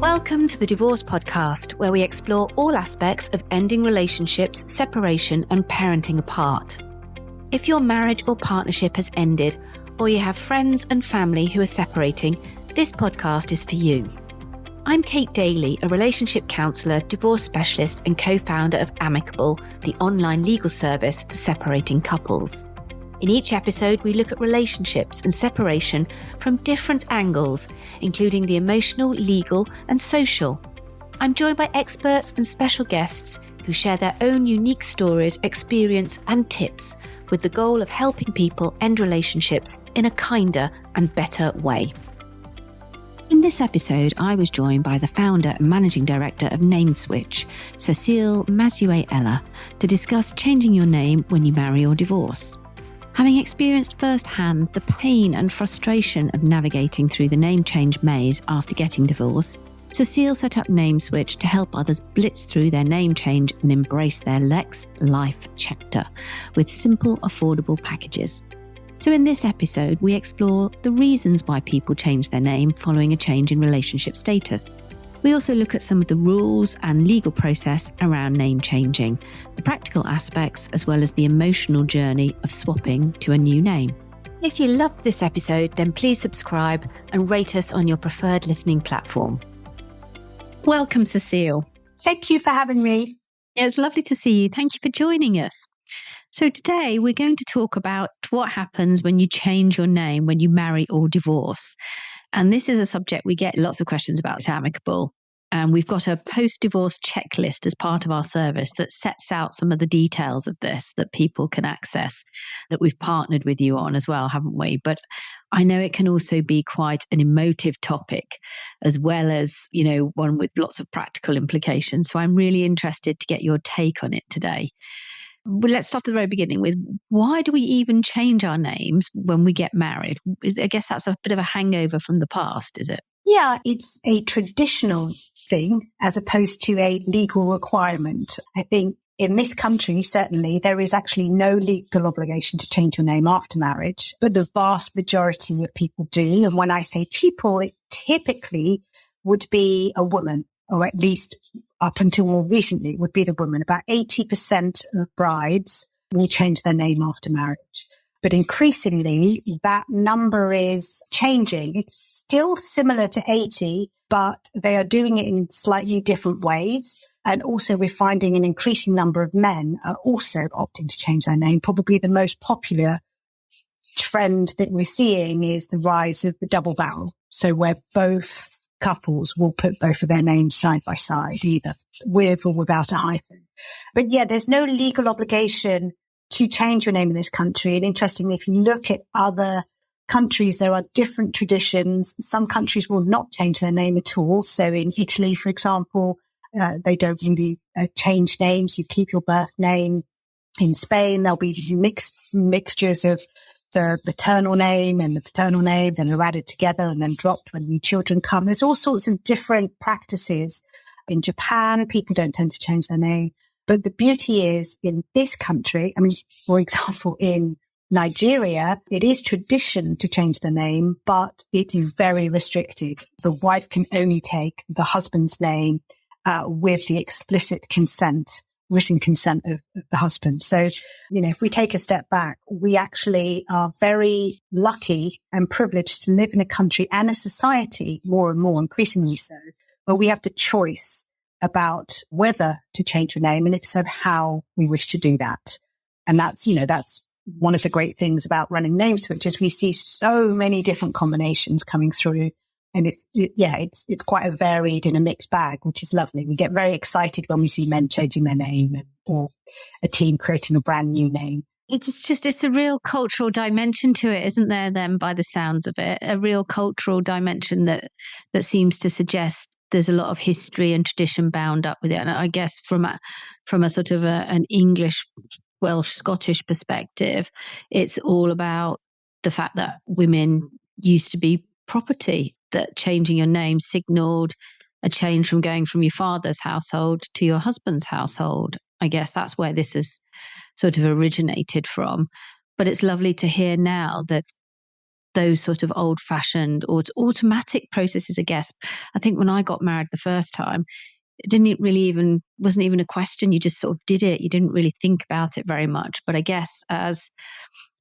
Welcome to the Divorce Podcast, where we explore all aspects of ending relationships, separation, and parenting apart. If your marriage or partnership has ended, or you have friends and family who are separating, this podcast is for you. I'm Kate Daly, a relationship counsellor, divorce specialist, and co-founder of Amicable, the online legal service for separating couples. In each episode, we look at relationships and separation from different angles, including the emotional, legal, and social. I'm joined by experts and special guests who share their own unique stories, experience, and tips with the goal of helping people end relationships in a kinder and better way. In this episode, I was joined by the founder and managing director of NameSwitch, Cécile Mazuet-Ella, to discuss changing your name when you marry or divorce. Having experienced firsthand the pain and frustration of navigating through the name change maze after getting divorced, Cécile set up NameSwitch to help others blitz through their name change and embrace their Lex Life chapter with simple, affordable packages. So in this episode, we explore the reasons why people change their name following a change in relationship status. We also look at some of the rules and legal process around name changing, the practical aspects, as well as the emotional journey of swapping to a new name. If you loved this episode, then please subscribe and rate us on your preferred listening platform. Welcome, Cécile. Thank you for having me. It's lovely to see you. Thank you for joining us. So today we're going to talk about what happens when you change your name when you marry or divorce. And this is a subject we get lots of questions about at Amicable. And we've got a post-divorce checklist as part of our service that sets out some of the details of this that people can access, that we've partnered with you on as well, haven't we? But I know it can also be quite an emotive topic, as well as, one with lots of practical implications. So I'm really interested to get your take on it today. Well, let's start at the very beginning with, why do we even change our names when we get married? I guess that's a bit of a hangover from the past, is it? Yeah, it's a traditional thing as opposed to a legal requirement. I think in this country, certainly, there is actually no legal obligation to change your name after marriage, but the vast majority of people do. And when I say people, it typically would be a woman, or at least up until more recently would be the woman. About 80% of brides will change their name after marriage. But increasingly, that number is changing. It's still similar to 80, but they are doing it in slightly different ways. And also we're finding an increasing number of men are also opting to change their name. Probably the most popular trend that we're seeing is the rise of the double barrel. So where both couples will put both of their names side by side, either with or without a hyphen. But yeah, there's no legal obligation to change your name in this country. And interestingly, if you look at other countries, there are different traditions. Some countries will not change their name at all. So in Italy, for example, they don't really change names. You keep your birth name. In Spain, there'll be mixtures of the maternal name and the paternal name, then they're added together and then dropped when new children come. There's all sorts of different practices. In Japan, people don't tend to change their name. But the beauty is in this country, for example, in Nigeria, it is tradition to change the name, but it is very restricted. The wife can only take the husband's name with the explicit written consent of the husband. So, if we take a step back, we actually are very lucky and privileged to live in a country and a society, more and more increasingly so, where we have the choice about whether to change your name, and if so, how we wish to do that. And that's one of the great things about running NameSwitch is we see so many different combinations coming through. And it's quite a varied and a mixed bag, which is lovely. We get very excited when we see men changing their name or a team creating a brand new name. It's a real cultural dimension to it, isn't there, then, by the sounds of it? A real cultural dimension that seems to suggest there's a lot of history and tradition bound up with it. And I guess from a sort of an English, Welsh, Scottish perspective, it's all about the fact that women used to be property, that changing your name signalled a change from going from your father's household to your husband's household. I guess that's where this has sort of originated from. But it's lovely to hear now that those sort of old-fashioned or automatic processes, I guess. I think when I got married the first time, wasn't even a question. You just sort of did it. You didn't really think about it very much. But I guess as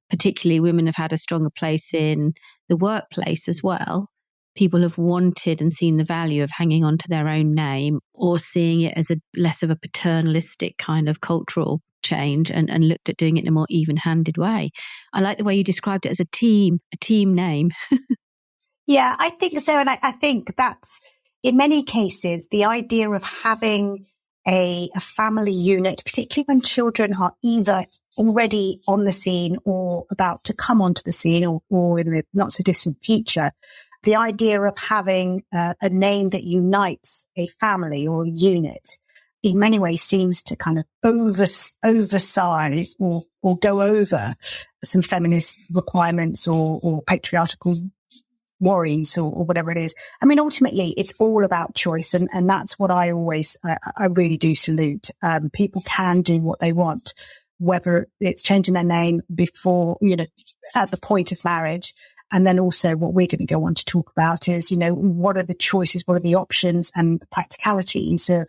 particularly women have had a stronger place in the workplace as well, people have wanted and seen the value of hanging on to their own name or seeing it as a less of a paternalistic kind of cultural change and looked at doing it in a more even-handed way. I like the way you described it as a team name. Yeah, I think so. And I think that's, in many cases, the idea of having a family unit, particularly when children are either already on the scene or about to come onto the scene or in the not so distant future, the idea of having a name that unites a family or a unit in many ways seems to kind of oversize or go over some feminist requirements or patriarchal worries or whatever it is. I mean, ultimately, it's all about choice. And that's what I really do salute. People can do what they want, whether it's changing their name before, at the point of marriage. And then also what we're going to go on to talk about is, what are the choices? What are the options and the practicalities of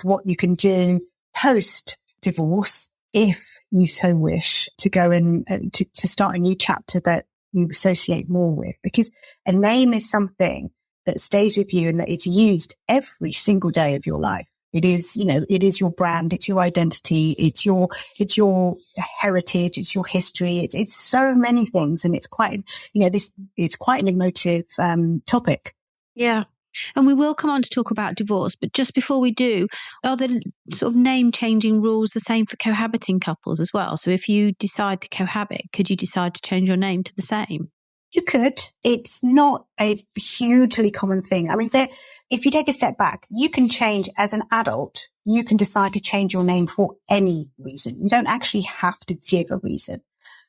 what you can do post divorce if you so wish to go and to start a new chapter that you associate more with, because a name is something that stays with you and that it's used every single day of your life. It is, it is your brand, it's your identity, it's your heritage, it's your history, it's so many things, and it's quite, it's quite an emotive topic. Yeah. And we will come on to talk about divorce, but just before we do, are the sort of name changing rules the same for cohabiting couples as well? So if you decide to cohabit, could you decide to change your name to the same? You could. It's not a hugely common thing. I mean, if you take a step back, you can change as an adult. You can decide to change your name for any reason. You don't actually have to give a reason.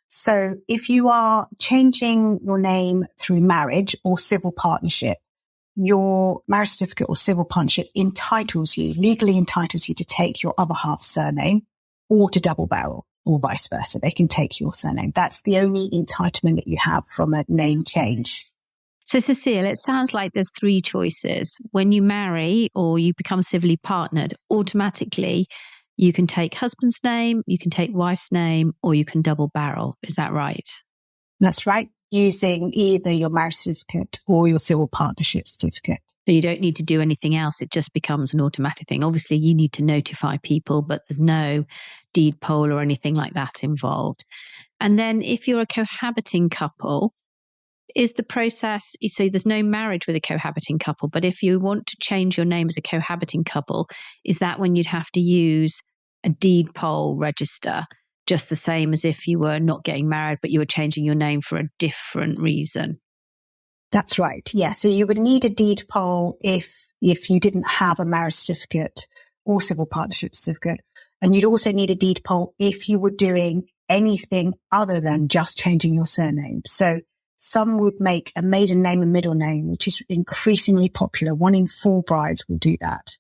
So if you are changing your name through marriage or civil partnership, your marriage certificate or civil partnership legally entitles you to take your other half's surname or to double barrel, or vice versa. They can take your surname. That's the only entitlement that you have from a name change. So, Cécile, it sounds like there's three choices. When you marry or you become civilly partnered, automatically you can take husband's name, you can take wife's name, or you can double barrel. Is that right? That's right. Using either your marriage certificate or your civil partnership certificate. So you don't need to do anything else. It just becomes an automatic thing. Obviously, you need to notify people, but there's no deed poll or anything like that involved. And then if you're a cohabiting couple, is the process, so there's no marriage with a cohabiting couple, but if you want to change your name as a cohabiting couple, is that when you'd have to use a deed poll register, just the same as if you were not getting married, but you were changing your name for a different reason? That's right. Yeah. So you would need a deed poll if you didn't have a marriage certificate or civil partnership certificate. And you'd also need a deed poll if you were doing anything other than just changing your surname. So some would make a maiden name and middle name, which is increasingly popular. 1 in 4 brides will do that.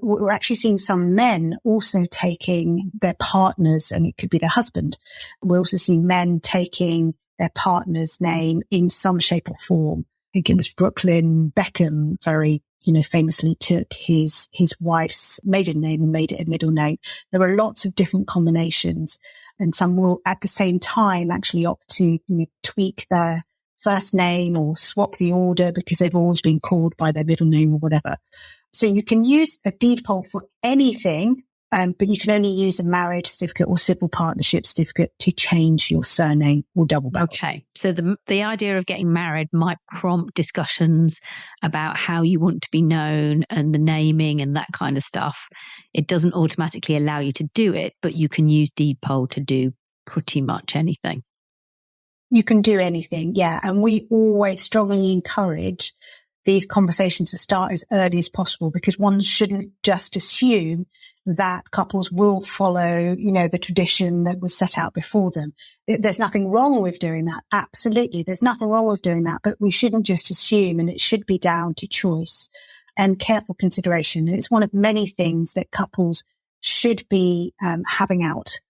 We're actually seeing some men also taking their partners, and it could be their husband. We're also seeing men taking their partner's name in some shape or form. I think it was Brooklyn Beckham very, famously took his wife's maiden name and made it a middle name. There are lots of different combinations, and some will at the same time actually opt to tweak their first name or swap the order because they've always been called by their middle name or whatever. So you can use a deed poll for anything, but you can only use a marriage certificate or civil partnership certificate to change your surname or double barrel. Okay. So the idea of getting married might prompt discussions about how you want to be known and the naming and that kind of stuff. It doesn't automatically allow you to do it, but you can use deed poll to do pretty much anything. You can do anything, yeah. And we always strongly encourage these conversations to start as early as possible, because one shouldn't just assume that couples will follow, the tradition that was set out before them. There's nothing wrong with doing that. Absolutely. There's nothing wrong with doing that, but we shouldn't just assume, and it should be down to choice and careful consideration. And it's one of many things that couples should be having out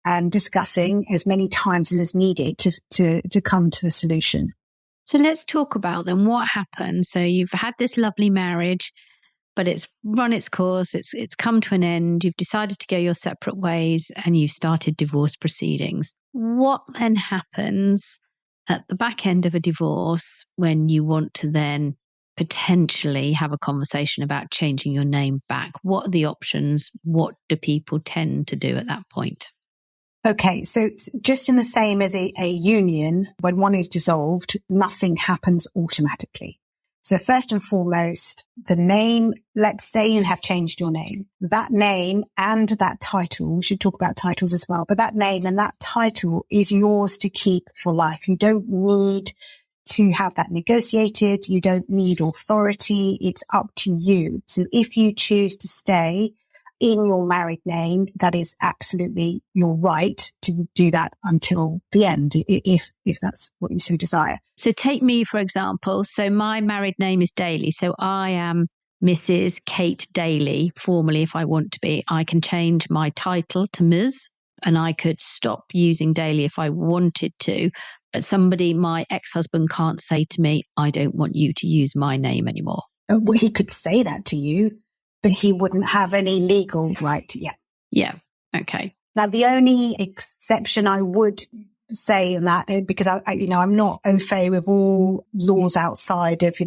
and discussing as many times as needed to come to a solution. So let's talk about then what happened. So you've had this lovely marriage, but it's run its course, it's come to an end, you've decided to go your separate ways, and you've started divorce proceedings. What then happens at the back end of a divorce when you want to then potentially have a conversation about changing your name back? What are the options? What do people tend to do at that point? Okay, so just in the same as a union, when one is dissolved, nothing happens automatically. So first and foremost, the name, let's say you have changed your name. That name and that title, we should talk about titles as well, but that name and that title is yours to keep for life. You don't need to have that negotiated. You don't need authority. It's up to you. So if you choose to stay in your married name, that is absolutely your right to do that until the end, if that's what you so desire. So take me, for example. So my married name is Daly. So I am Mrs. Kate Daly, formally, if I want to be. I can change my title to Ms. and I could stop using Daly if I wanted to. But somebody, my ex-husband, can't say to me, I don't want you to use my name anymore. Well, he could say that to you, but he wouldn't have any legal right yet. Yeah. Okay. Now, the only exception I would say in that, because I'm not au fait with all laws outside of,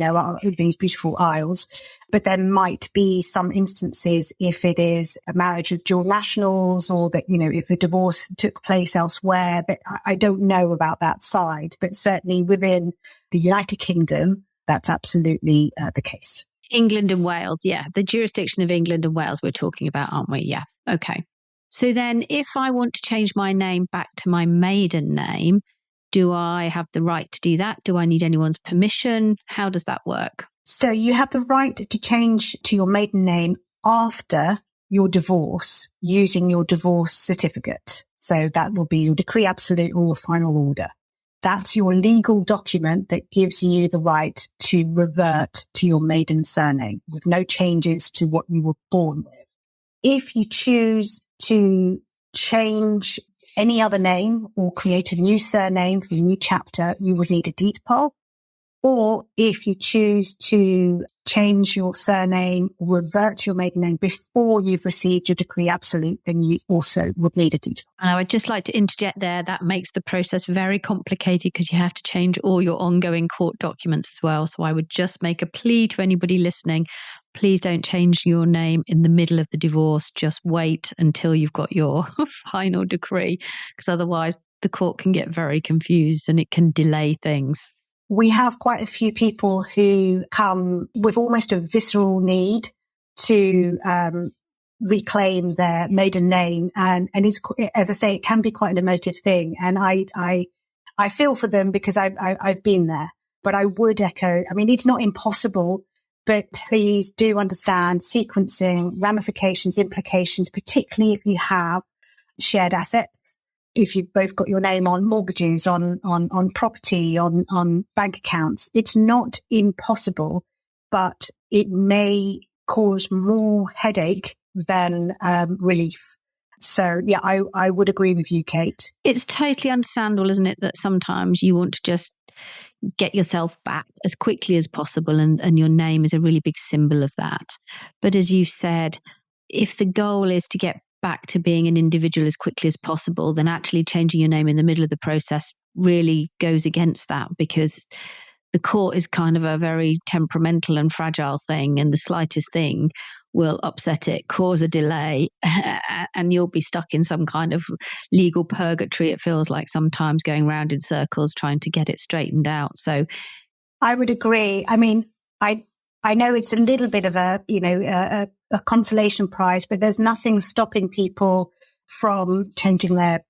these beautiful isles, but there might be some instances if it is a marriage of dual nationals or that, if the divorce took place elsewhere, but I don't know about that side, but certainly within the United Kingdom, that's absolutely the case. England and Wales, yeah. The jurisdiction of England and Wales we're talking about, aren't we? Yeah. Okay. So then if I want to change my name back to my maiden name, do I have the right to do that? Do I need anyone's permission? How does that work? So you have the right to change to your maiden name after your divorce using your divorce certificate. So that will be your decree absolute or final order. That's your legal document that gives you the right to revert to your maiden surname with no changes to what you were born with. If you choose to change any other name or create a new surname for a new chapter, you would need a deed poll. Or if you choose to change your surname, revert to your maiden name before you've received your decree absolute, then you also would need a deed poll. And I would just like to interject there, that makes the process very complicated because you have to change all your ongoing court documents as well. So I would just make a plea to anybody listening, please don't change your name in the middle of the divorce. Just wait until you've got your final decree, because otherwise the court can get very confused and it can delay things. We have quite a few people who come with almost a visceral need to reclaim their maiden name. And it's, as I say, it can be quite an emotive thing. And I feel for them because I've been there. But I would echo, it's not impossible, but please do understand sequencing, ramifications, implications, particularly if you have shared assets. If you've both got your name on mortgages, on property, on bank accounts, it's not impossible, but it may cause more headache than relief. So, yeah, I would agree with you, Kate. It's totally understandable, isn't it, that sometimes you want to just get yourself back as quickly as possible, and your name is a really big symbol of that. But as you said, if the goal is to get back to being an individual as quickly as possible, then actually changing your name in the middle of the process really goes against that, because the court is kind of a very temperamental and fragile thing, and the slightest thing will upset it, cause a delay, and you'll be stuck in some kind of legal purgatory, it feels like, sometimes going round in circles trying to get it straightened out. So I would agree. I know it's a little bit of a consolation prize, but there's nothing stopping people from changing their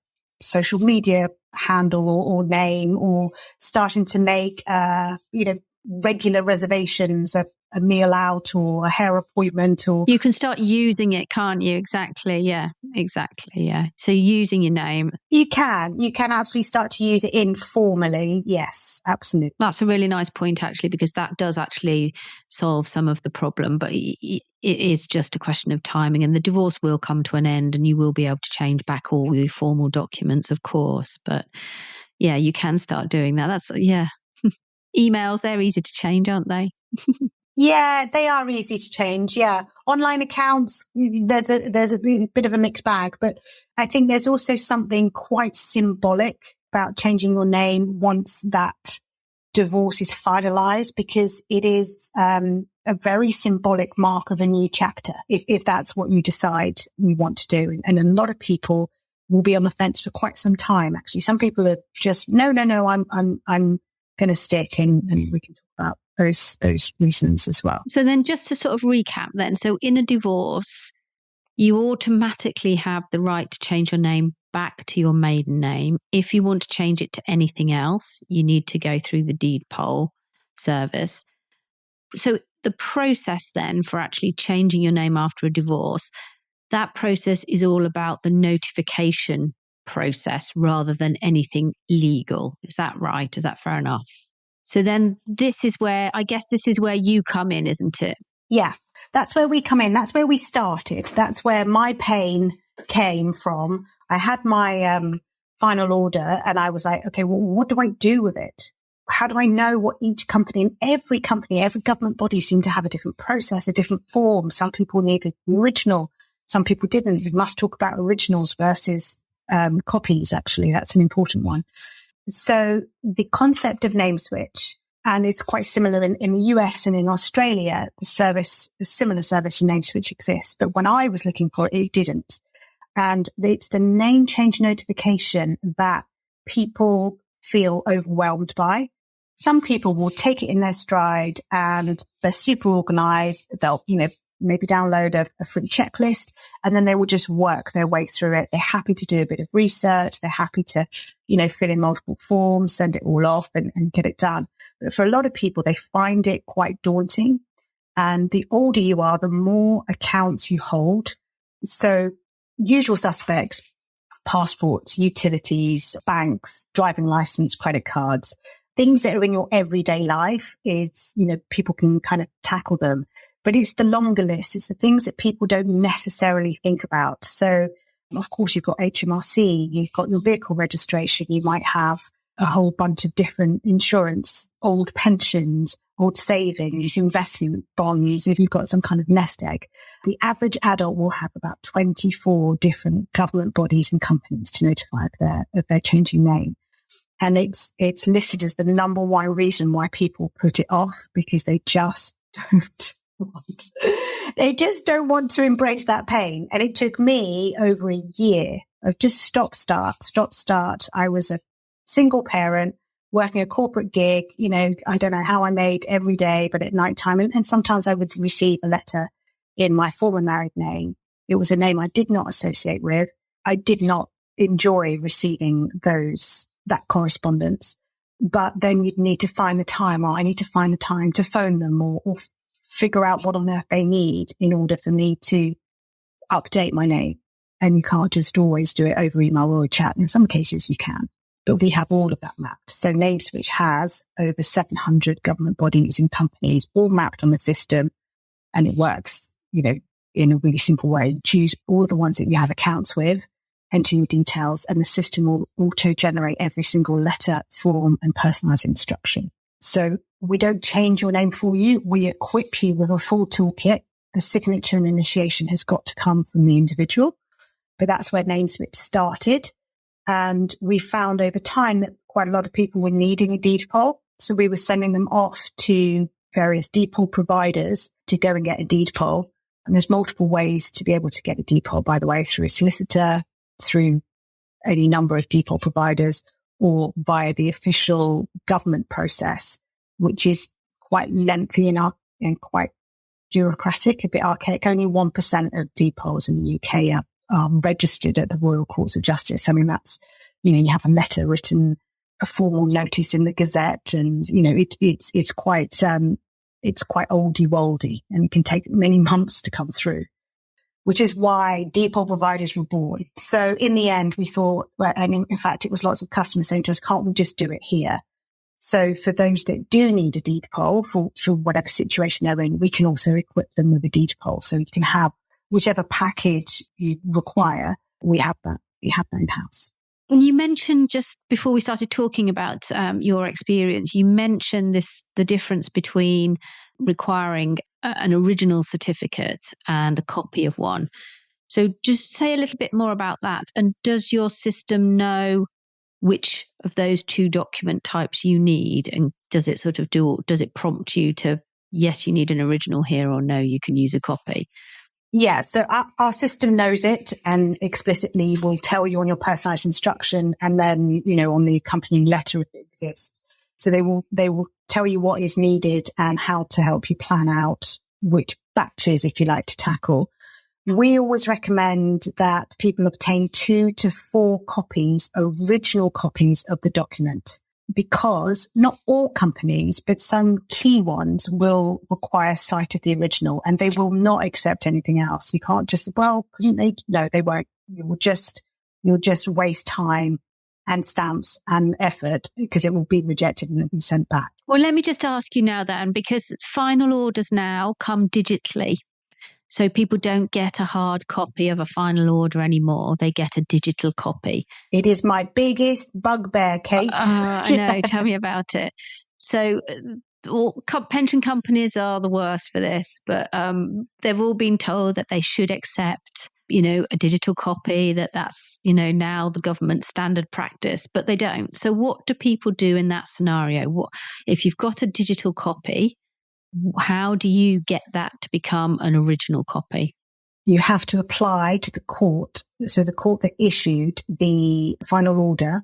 social media handle or name, or starting to make, regular reservations, a meal out or a hair appointment, or you can start using it, can't you? Exactly. Yeah. So using your name. You can actually start to use it informally. Yes, absolutely. That's a really nice point, actually, because that does actually solve some of the problem, but it is just a question of timing, and the divorce will come to an end and you will be able to change back all the formal documents, of course. But yeah, you can start doing that. That's, yeah. Emails, they're easy to change, aren't they? Yeah, they are easy to change. Yeah. Online accounts, there's a bit of a mixed bag, but I think there's also something quite symbolic about changing your name once that divorce is finalized, because it is a very symbolic mark of a new chapter, if that's what you decide you want to do. And a lot of people will be on the fence for quite some time. Actually, some people are just, no, I'm going to stick, and we can talk about those reasons as well. So then just to sort of recap then, so in a divorce, you automatically have the right to change your name back to your maiden name. If you want to change it to anything else, you need to go through the deed poll service. So the process then for actually changing your name after a divorce, that process is all about the notification process rather than anything legal. Is that right? Is that fair enough? So then this is where you come in, isn't it? Yeah, that's where we come in. That's where we started. That's where my pain came from. I had my final order and I was like, okay, well, what do I do with it? How do I know what each company, and every government body seemed to have a different process, a different form. Some people needed the original. Some people didn't. We must talk about originals versus copies, actually. That's an important one. So the concept of name switch, and it's quite similar in the US and in Australia, the similar service in name switch exists. But when I was looking for it, it didn't. And it's the name change notification that people feel overwhelmed by. Some people will take it in their stride and they're super organized. They'll, maybe download a free checklist, and then they will just work their way through it. They're happy to do a bit of research. They're happy to, fill in multiple forms, send it all off and get it done. But for a lot of people, they find it quite daunting. And the older you are, the more accounts you hold. So usual suspects, passports, utilities, banks, driving license, credit cards, things that are in your everyday life is, people can kind of tackle them. But it's the longer list. It's the things that people don't necessarily think about. So, of course, you've got HMRC, you've got your vehicle registration, you might have a whole bunch of different insurance, old pensions, old savings, investment bonds, if you've got some kind of nest egg. The average adult will have about 24 different government bodies and companies to notify of their changing name. And it's listed as the number one reason why people put it off, because they just don't. They just don't want to embrace that pain. And it took me over a year of just stop, start. I was a single parent working a corporate gig. I don't know how I made every day, but at nighttime. And sometimes I would receive a letter in my former married name. It was a name I did not associate with. I did not enjoy receiving that correspondence. But then you'd need to find the time, or I need to find the time to phone them or figure out what on earth they need in order for me to update my name. And you can't just always do it over email or a chat. In some cases you can, but we have all of that mapped. So NameSwitch has over 700 government bodies and companies all mapped on the system, and it works, in a really simple way. Choose all the ones that you have accounts with, enter your details, and the system will auto-generate every single letter, form, and personalized instruction. So we don't change your name for you. We equip you with a full toolkit. The signature and initiation has got to come from the individual, but that's where NameSwitch started. And we found over time that quite a lot of people were needing a deed poll. So we were sending them off to various deed poll providers to go and get a deed poll. And there's multiple ways to be able to get a deed poll, by the way, through a solicitor, through any number of deed poll providers, or via the official government process, which is quite lengthy and quite bureaucratic, a bit archaic. Only 1% of deed polls in the UK are registered at the Royal Courts of Justice. I mean, that's, you have a letter written a formal notice in the Gazette, and it's quite oldie woldy, and it can take many months to come through, which is why deed-poll providers were born. So in the end, we thought, well, and in fact, it was lots of customers saying to us, can't we just do it here? So for those that do need a deed poll for whatever situation they're in, we can also equip them with a deed poll. So you can have whichever package you require. We have that in-house. And you mentioned just before we started talking about your experience, you mentioned the difference between requiring an original certificate and a copy of one. So just say a little bit more about that. And does your system know which of those two document types you need? And does it prompt you to, yes, you need an original here, or no, you can use a copy? Yeah, so our system knows it and explicitly will tell you on your personalized instruction, and then, on the accompanying letter if it exists. So they will tell you what is needed and how to help you plan out which batches, if you like, to tackle. We always recommend that people obtain 2 to 4 original copies of the document, because not all companies, but some key ones will require sight of the original, and they will not accept anything else. You can't just, couldn't they? No, they won't. You'll just waste time and stamps and effort, because it will be rejected and it'll be sent back. Well, let me just ask you now then, because final orders now come digitally. So people don't get a hard copy of a final order anymore. They get a digital copy. It is my biggest bugbear, Kate. I know. Tell me about it. So pension companies are the worst for this, but they've all been told that they should accept, a digital copy, that's, now the government standard practice, but they don't. So what do people do in that scenario? If you've got a digital copy, how do you get that to become an original copy? You have to apply to the court. So the court that issued the final order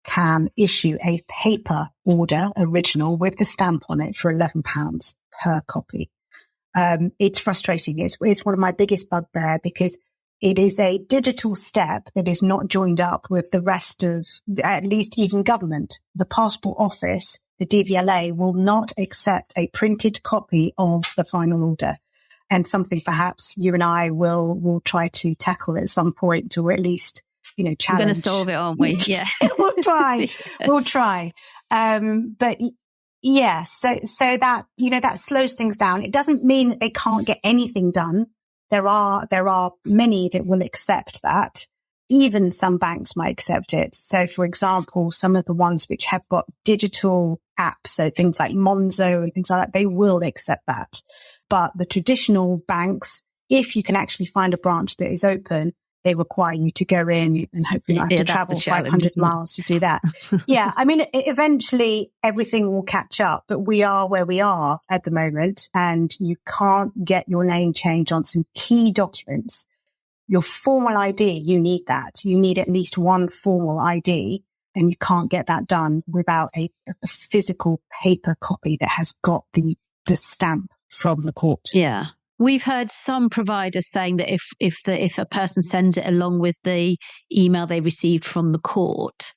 can issue a paper order original with the stamp on it for £11 per copy. It's frustrating. It's one of my biggest bugbear, because it is a digital step that is not joined up with the rest of, at least even government. The Passport Office, the DVLA, will not accept a printed copy of the final order, and something perhaps you and I will try to tackle at some point, or at least, challenge. We're going to solve it, aren't we? Yeah. We'll try. Yes. We'll try. But yeah, so that, that slows things down. It doesn't mean that they can't get anything done. There are many that will accept that. Even some banks might accept it. So, for example, some of the ones which have got digital apps, so things like Monzo and things like that, they will accept that. But the traditional banks, if you can actually find a branch that is open, they require you to go in and hopefully not have to travel 500 miles to do that. Yeah, I mean, eventually everything will catch up, but we are where we are at the moment, and you can't get your name changed on some key documents. Your formal ID, you need that. You need at least one formal ID, and you can't get that done without a physical paper copy that has got the stamp from the court. Yeah. We've heard some providers saying that if a person sends it along with the email they received from the court,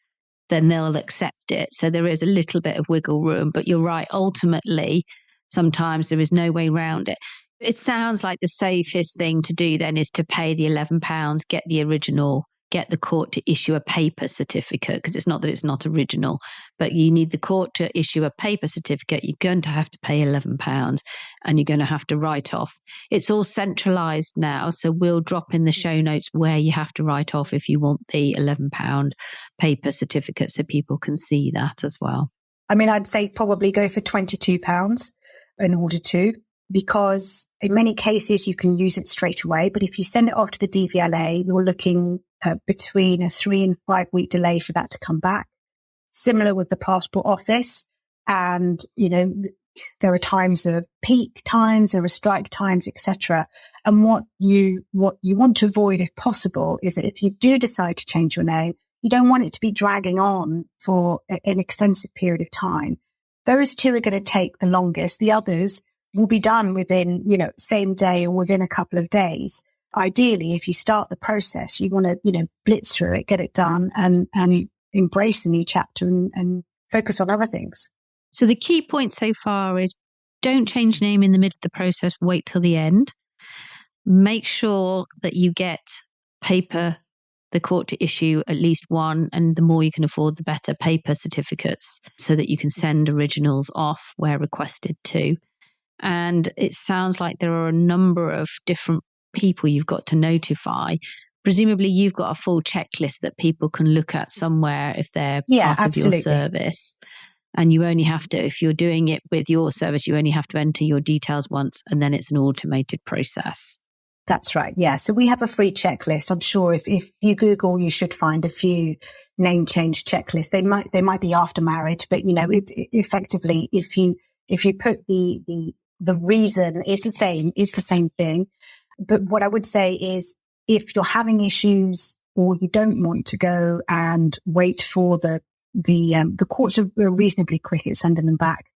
then they'll accept it. So there is a little bit of wiggle room, but you're right. Ultimately, sometimes there is no way around it. It sounds like the safest thing to do then is to pay the £11, get the original, get the court to issue a paper certificate, because it's not that it's not original, but you need the court to issue a paper certificate. You're going to have to pay £11, and you're going to have to write off. It's all centralised now, so we'll drop in the show notes where you have to write off if you want the £11 paper certificate, so people can see that as well. I mean, I'd say probably go for £22 in order to, because in many cases you can use it straight away. But if you send it off to the DVLA, you're looking between a 3 and 5 week delay for that to come back. Similar with the Passport Office. And, there are times of peak times, there are strike times, etc. And what you want to avoid, if possible, is that if you do decide to change your name, you don't want it to be dragging on for an extensive period of time. Those two are going to take the longest. The others will be done within, same day or within a couple of days. Ideally, if you start the process, you want to, blitz through it, get it done, and embrace the new chapter and focus on other things. So the key point so far is don't change name in the middle of the process, wait till the end. Make sure that you get paper, the court to issue at least one, and the more you can afford, the better, paper certificates so that you can send originals off where requested to. And it sounds like there are a number of different people you've got to notify. Presumably you've got a full checklist that people can look at somewhere if they're part of your service. And you only have to, if you're doing it with your service, you only have to enter your details once, and then it's an automated process. That's right. Yeah. So we have a free checklist. I'm sure if you Google, you should find a few name change checklists. They might be after marriage, but effectively, if you put the reason, it's the same thing. But what I would say is if you're having issues or you don't want to go and wait for the courts are reasonably quick at sending them back,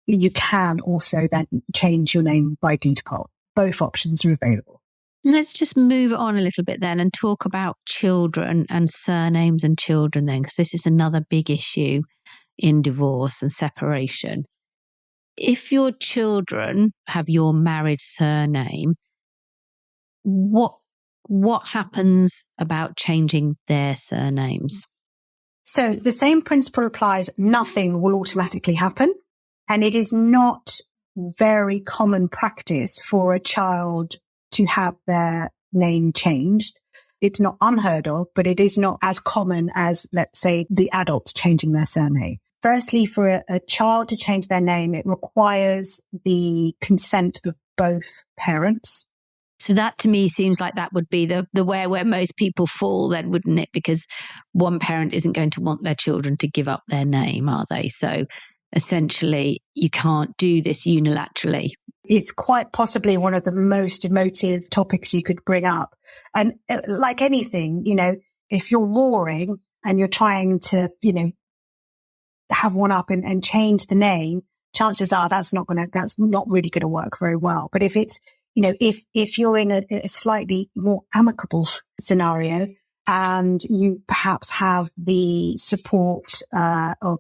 you can also then change your name by deed poll. Both options are available. Let's just move on a little bit then and talk about children and surnames and children then, because this is another big issue in divorce and separation. If your children have your married surname, what happens about changing their surnames? So the same principle applies. Nothing will automatically happen. And it is not very common practice for a child to have their name changed. It's not unheard of, but it is not as common as, let's say, the adults changing their surname. Firstly, for a child to change their name, it requires the consent of both parents. So that to me seems like that would be the where most people fall then, wouldn't it? Because one parent isn't going to want their children to give up their name, are they? So essentially, you can't do this unilaterally. It's quite possibly one of the most emotive topics you could bring up. And like anything, if you're warring and you're trying to, have one up and change the name, chances are that's not really going to work very well. But if it's, if you're in a slightly more amicable scenario and you perhaps have the support of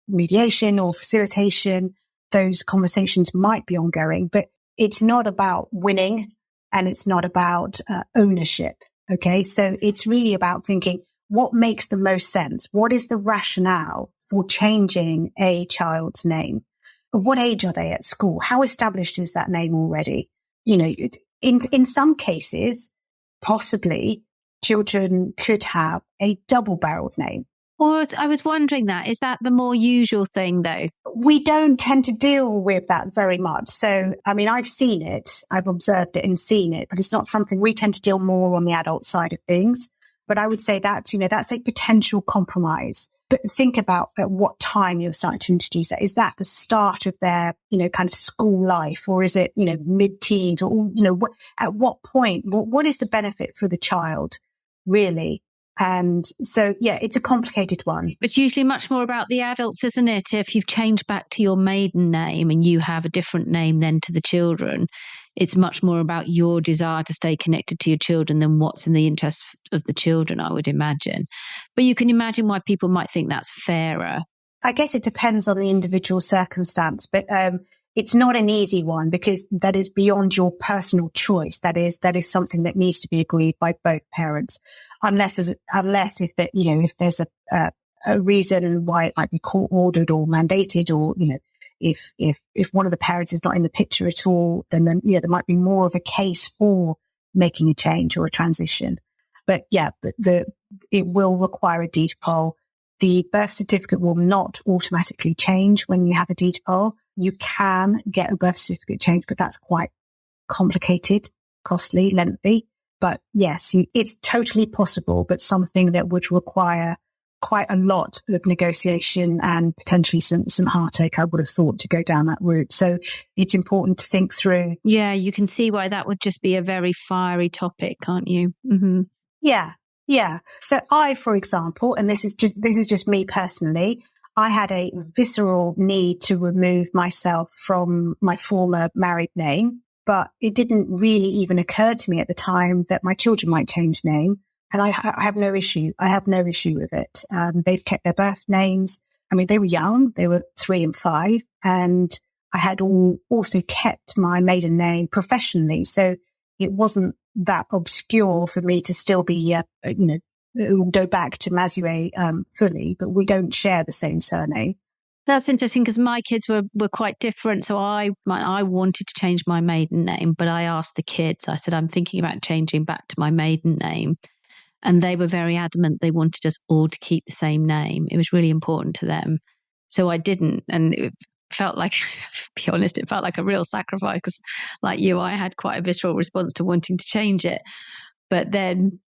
mediation or facilitation, those conversations might be ongoing, but it's not about winning and it's not about ownership. Okay. So it's really about thinking what makes the most sense? What is the rationale for changing a child's name? What age are they at school? How established is that name already? In some cases, possibly children could have a double-barreled name. Well, I was wondering that. Is that the more usual thing, though? We don't tend to deal with that very much. So, I've seen it, I've observed it and seen it, but it's not something we tend to deal more on the adult side of things. But I would say that, that's a potential compromise. But think about at what time you're starting to introduce that. Is that the start of their, kind of school life, or is it, mid-teens, or, at what point? What is the benefit for the child, really? And so, yeah, it's a complicated one. It's usually much more about the adults, isn't it? If you've changed back to your maiden name and you have a different name then to the children, it's much more about your desire to stay connected to your children than what's in the interest of the children, I would imagine. But you can imagine why people might think that's fairer. I guess it depends on the individual circumstance, but it's not an easy one because that is beyond your personal choice. That is something that needs to be agreed by both parents, unless if there's a reason why it might be court ordered or mandated, or if one of the parents is not in the picture at all, then there might be more of a case for making a change or a transition. But yeah, it will require a deed poll. The birth certificate will not automatically change when you have a deed poll. You can get a birth certificate changed, but that's quite complicated, costly, lengthy. But yes, it's totally possible, but something that would require quite a lot of negotiation and potentially some heartache, I would have thought, to go down that route. So it's important to think through. Yeah, you can see why that would just be a very fiery topic, can't you? Mm-hmm. Yeah. So I, for example, and this is just me personally, I had a visceral need to remove myself from my former married name, but it didn't really even occur to me at the time that my children might change name. And I have no issue. I have no issue with it. They've kept their birth names. I mean, they were young. They were 3 and 5. And I had also kept my maiden name professionally. So it wasn't that obscure for me to still be, go back to Mazouet fully, but we don't share the same surname. That's interesting because my kids were quite different. So I wanted to change my maiden name, but I asked the kids, I said, I'm thinking about changing back to my maiden name. And they were very adamant they wanted us all to keep the same name. It was really important to them. So I didn't. And it felt like, to be honest, it felt like a real sacrifice because like you, I had quite a visceral response to wanting to change it. But then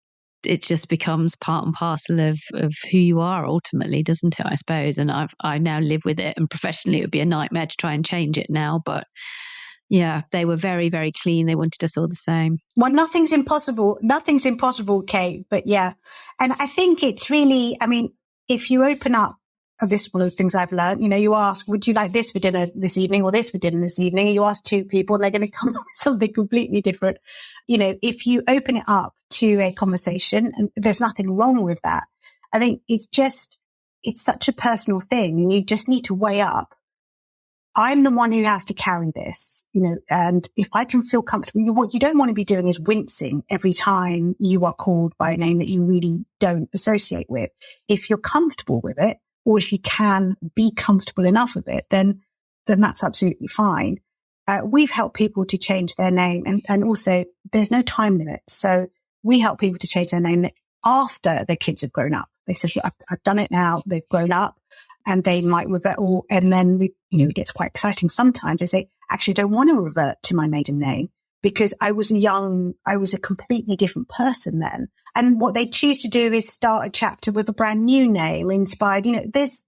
it just becomes part and parcel of who you are ultimately, doesn't it, I suppose? And I now live with it, and professionally it would be a nightmare to try and change it now. But yeah, they were very, very clean. They wanted us all the same. Well, nothing's impossible. Nothing's impossible, Kate. But yeah. And I think it's really, I mean, if you open up, this is one of the things I've learned, you ask, would you like this for dinner this evening or this for dinner this evening? And you ask 2 people and they're going to come up with something completely different. If you open it up to a conversation, and there's nothing wrong with that. I think it's such a personal thing, and you just need to weigh up. I'm the one who has to carry this, and if I can feel comfortable, what you don't want to be doing is wincing every time you are called by a name that you really don't associate with. If you're comfortable with it, or if you can be comfortable enough with it, then that's absolutely fine. We've helped people to change their name, and also there's no time limit. So we help people to change their name after their kids have grown up. They said, I've done it now. They've grown up, and they might revert, and then it gets quite exciting. Sometimes they say, actually, I don't want to revert to my maiden name because I was young. I was a completely different person then. And what they choose to do is start a chapter with a brand new name inspired. There's,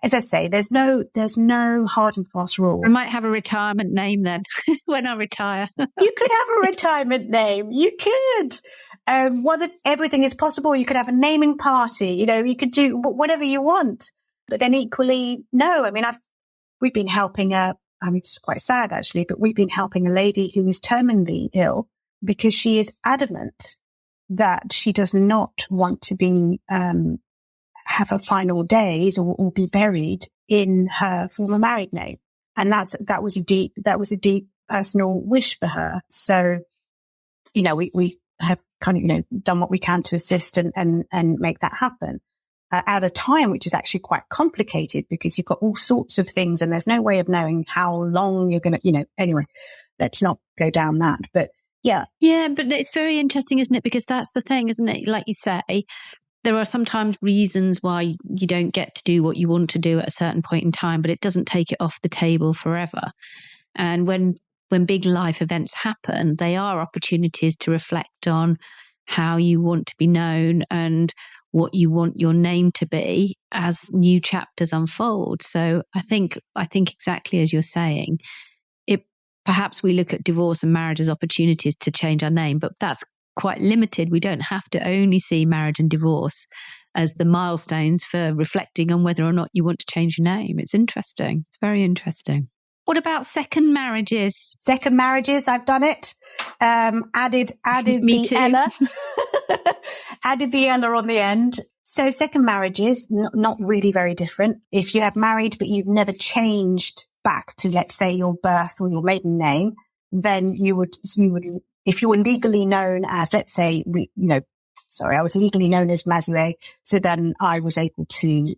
as I say, there's no hard and fast rule. I might have a retirement name then when I retire. You could have a retirement name. You could. Everything is possible. You could have a naming party. You could do whatever you want. But then equally, no. I mean, we've been helping it's quite sad actually, but we've been helping a lady who is terminally ill because she is adamant that she does not want to be, have her final days or be buried in her former married name. And that was a deep personal wish for her. So, we have kind of, done what we can to assist and make that happen. At a time which is actually quite complicated because you've got all sorts of things and there's no way of knowing how long you're going to, anyway, let's not go down that. But yeah. Yeah, but it's very interesting, isn't it? Because that's the thing, isn't it? Like you say, there are sometimes reasons why you don't get to do what you want to do at a certain point in time, but it doesn't take it off the table forever. And when big life events happen, they are opportunities to reflect on how you want to be known and what you want your name to be as new chapters unfold. So I think exactly as you're saying, perhaps we look at divorce and marriage as opportunities to change our name, but that's quite limited. We don't have to only see marriage and divorce as the milestones for reflecting on whether or not you want to change your name. It's interesting. It's very interesting. What about second marriages? Second marriages, I've done it. Added Me the too. Ella. Added the Ella on the end. So second marriages, not really very different. If you have married, but you've never changed back to, let's say, your birth or your maiden name, then you would, if you were legally known as, let's say, I was legally known as Mazouet. So then I was able to,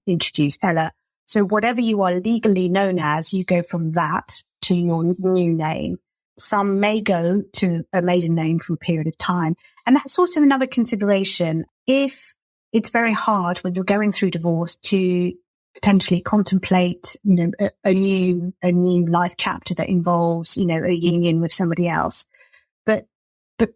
introduce Ella. So whatever you are legally known as, you go from that to your new name. Some may go to a maiden name for a period of time. And that's also another consideration. If it's very hard when you're going through divorce to potentially contemplate, a new life chapter that involves, a union with somebody else. But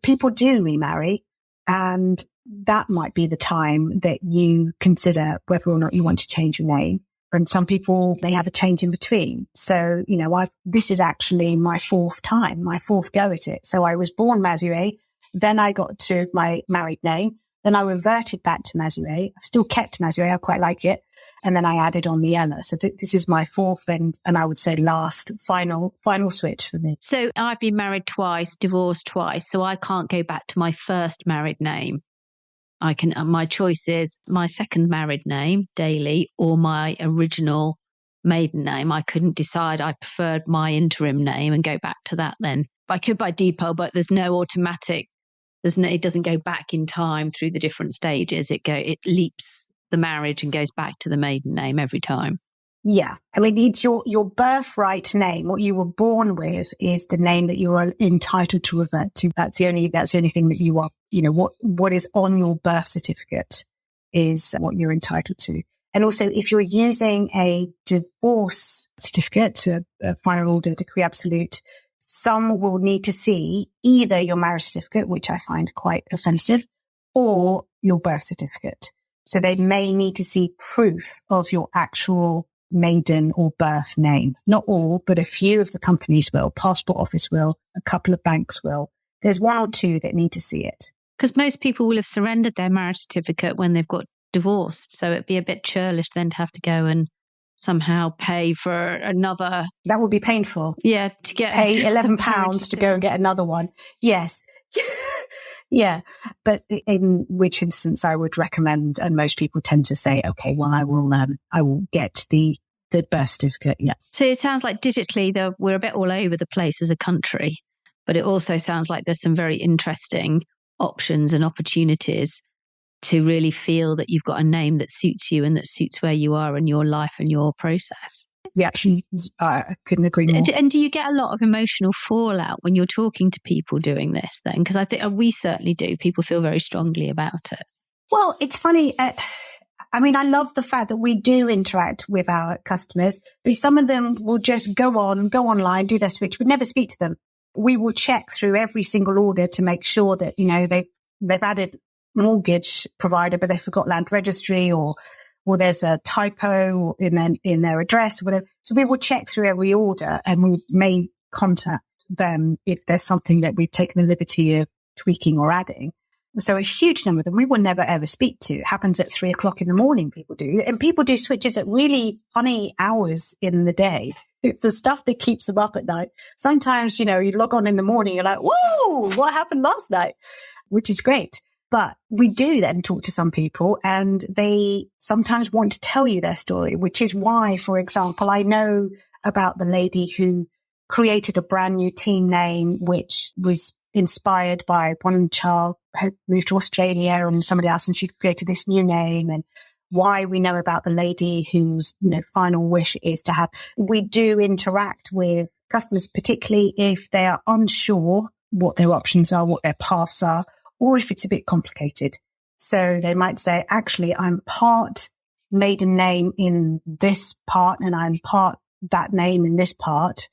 people do remarry, and that might be the time that you consider whether or not you want to change your name. And some people may have a change in between. So, this is actually my fourth go at it. So I was born Mazouet. Then I got to my married name. Then I reverted back to Mazouet. I still kept Mazouet. I quite like it. And then I added on the Ella. So this is my fourth and I would say last final switch for me. So I've been married twice, divorced twice. So I can't go back to my first married name. My choice is my second married name, Daly, or my original maiden name. I couldn't decide. I preferred my interim name and go back to that then. I could by default, but there's no automatic. It doesn't go back in time through the different stages. It leaps the marriage and goes back to the maiden name every time. Yeah. I mean, it's your birthright name. What you were born with is the name that you are entitled to revert to. That's the only thing that you are, what is on your birth certificate is what you're entitled to. And also, if you're using a divorce certificate, a final order decree absolute, some will need to see either your marriage certificate, which I find quite offensive, or your birth certificate. So they may need to see proof of your actual maiden or birth name. Not all, but a few of the companies will. Passport Office will. A couple of banks will. There's one or two that need to see it. Because most people will have surrendered their marriage certificate when they've got divorced. So it'd be a bit churlish then to have to go and somehow pay for another. That would be painful. Yeah, to pay £11 to go and get another one. Yes. Yeah. But in which instance I would recommend, and most people tend to say, okay, well, I will get the birth certificate. Yeah. So it sounds like digitally we're a bit all over the place as a country, but it also sounds like there's some very interesting options and opportunities to really feel that you've got a name that suits you and that suits where you are in your life and your process. Yeah, I couldn't agree more. And do you get a lot of emotional fallout when you're talking to people doing this then? Because I think we certainly do. People feel very strongly about it. Well, it's funny. I mean, I love the fact that we do interact with our customers, but some of them will just go online, do their switch, but never speak to them. We will check through every single order to make sure that, they've added mortgage provider, but they forgot land registry or there's a typo in their address or whatever. So we will check through every order and we may contact them if there's something that we've taken the liberty of tweaking or adding. So a huge number of them we will never ever speak to. It happens at 3:00 in the morning. People do, and people do switches at really funny hours in the day. It's the stuff that keeps them up at night. Sometimes, you log on in the morning, you're like, whoa, what happened last night? Which is great. But we do then talk to some people and they sometimes want to tell you their story, which is why, for example, I know about the lady who created a brand new team name, which was inspired by one child had moved to Australia and somebody else, and she created this new name, and why we know about the lady whose, final wish is to have. We do interact with customers, particularly if they are unsure what their options are, what their paths are, or if it's a bit complicated. So they might say, actually, I'm part maiden name in this part and I'm part that name in this part.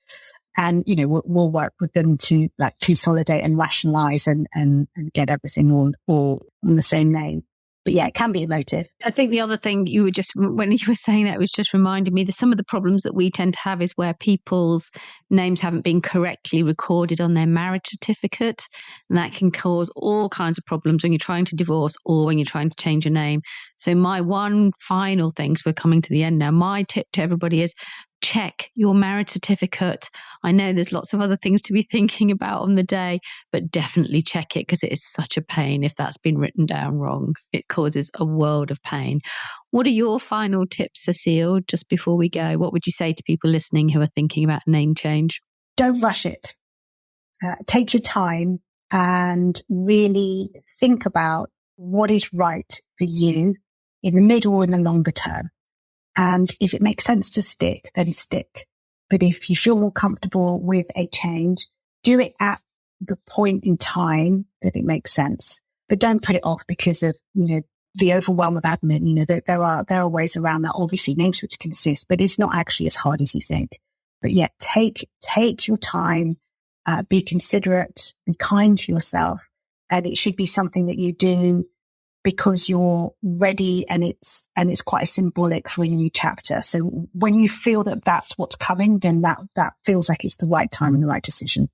And, we'll work with them to consolidate and rationalize and get everything all on the same name. But yeah, it can be emotive. I think the other thing when you were saying that, was just reminding me that some of the problems that we tend to have is where people's names haven't been correctly recorded on their marriage certificate. And that can cause all kinds of problems when you're trying to divorce or when you're trying to change your name. So my one final thing, so we're coming to the end now, my tip to everybody is check your marriage certificate. I know there's lots of other things to be thinking about on the day, but definitely check it because it is such a pain if that's been written down wrong. It causes a world of pain. What are your final tips, Cécile, just before we go? What would you say to people listening who are thinking about a name change? Don't rush it. Take your time and really think about what is right for you in the middle or in the longer term. And if it makes sense to stick, then stick. But if you feel more comfortable with a change, do it at the point in time that it makes sense. But don't put it off because of, the overwhelm of admin. There are ways around that. Obviously, name switch can assist, but it's not actually as hard as you think. But yeah, take your time, be considerate, be kind to yourself. And it should be something that you do because you're ready and it's quite symbolic for a new chapter. So when you feel that that's what's coming, then that feels like it's the right time and the right decision.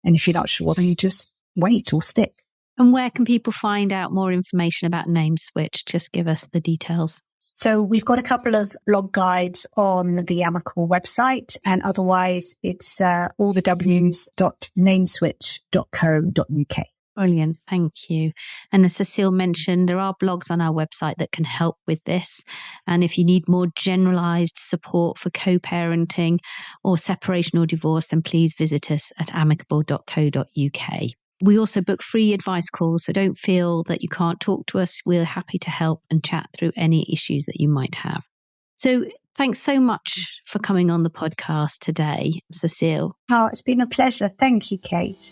And if you're not sure, then you just wait or stick. And where can people find out more information about name switch? Just give us the details. So we've got a couple of blog guides on the Amicable website, and otherwise it's allthews.nameswitch.co.uk. Brilliant. Thank you. And as Cécile mentioned, there are blogs on our website that can help with this. And if you need more generalized support for co-parenting or separation or divorce, then please visit us at amicable.co.uk. We also book free advice calls, so don't feel that you can't talk to us. We're happy to help and chat through any issues that you might have. So thanks so much for coming on the podcast today, Cécile. Oh, it's been a pleasure. Thank you, Kate.